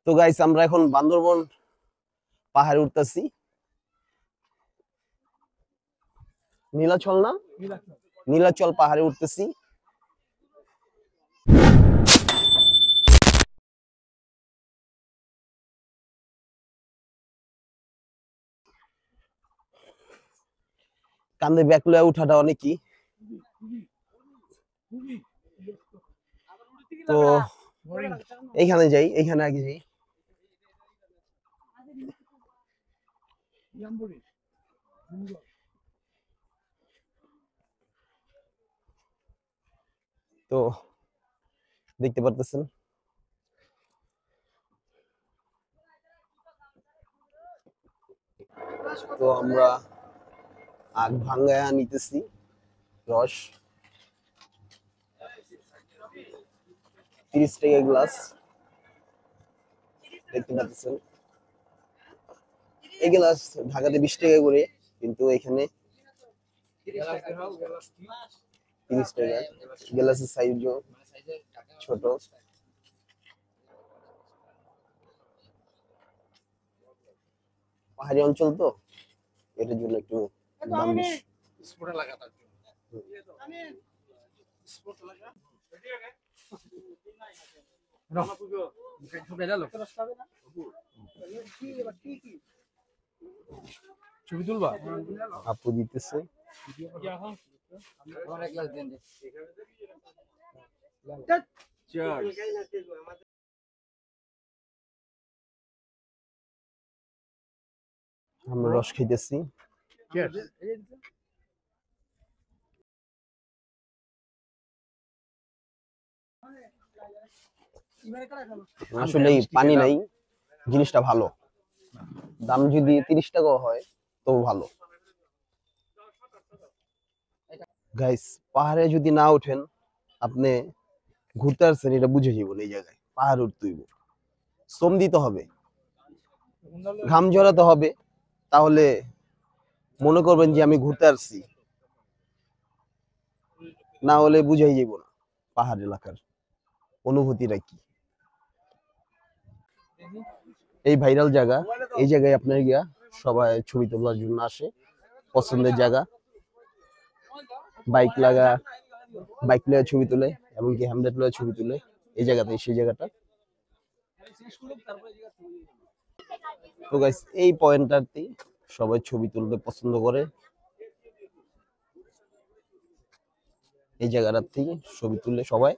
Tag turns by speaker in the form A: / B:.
A: তো গাইস আমরা এখন বান্দরবন পাহাড়ে উঠতেছি। নীলাচল না, নীলাচল পাহাড়ে উঠতেছি। কান্দে ব্যাকুলে উঠাটা অনেকই। তো এইখানে যাই, এইখানে আগে যাই। তো দেখতে পারতেছেন তো আমরা আগ ভাঙ্গায়া নিতেছি রস, 30 টাকা গ্লাস। দেখতে পাচ্ছেন এই গ্লাস ঢাকাতে 20 টাকা করে, কিন্তু এখানে 30 টাকা। গ্লাসের সাইজও ছোট। পাহাড়ি অঞ্চল তো এটার জন্য একটু দাম বেশি।
B: ছবি তুলবা?
A: আপু দিতেছে। আমরা রস খাইতেছি। আসলে পানি নাই, জিনিসটা ভালো। দাম যদি 30 টাকাও হয় তবু ভালো। গাইস পাহাড়ে যদি না ওঠেন, আপনি ঘুরতে আসছেন এটা বুঝে যাবেন। এই জায়গায় পাহাড় উঠতে হইব, শ্রম দিতে হবে, ঘাম ঝরাতে হবে, তাহলে মনে করবেন যে আমি ঘুরতে আসছি। না হলে বুঝাই যাব না পাহাড় এলাকার অনুভূতিটা কি। এই ভাইরাল জায়গা, এই জায়গায় আপনার গিয়া সবাই ছবি তোলার জন্য আসে, পছন্দের জায়গা। বাইক লাগা, বাইক লয়ে ছবি তুলে, এমনকি হ্যামলেট লয়ে ছবি তুলে এই জায়গাতে, সেই জায়গাটা। তো গাইস এই পয়েন্টটাতে সবাই ছবি তুলতে পছন্দ করে। এই জায়গাটার থেকে ছবি তুলে সবাই।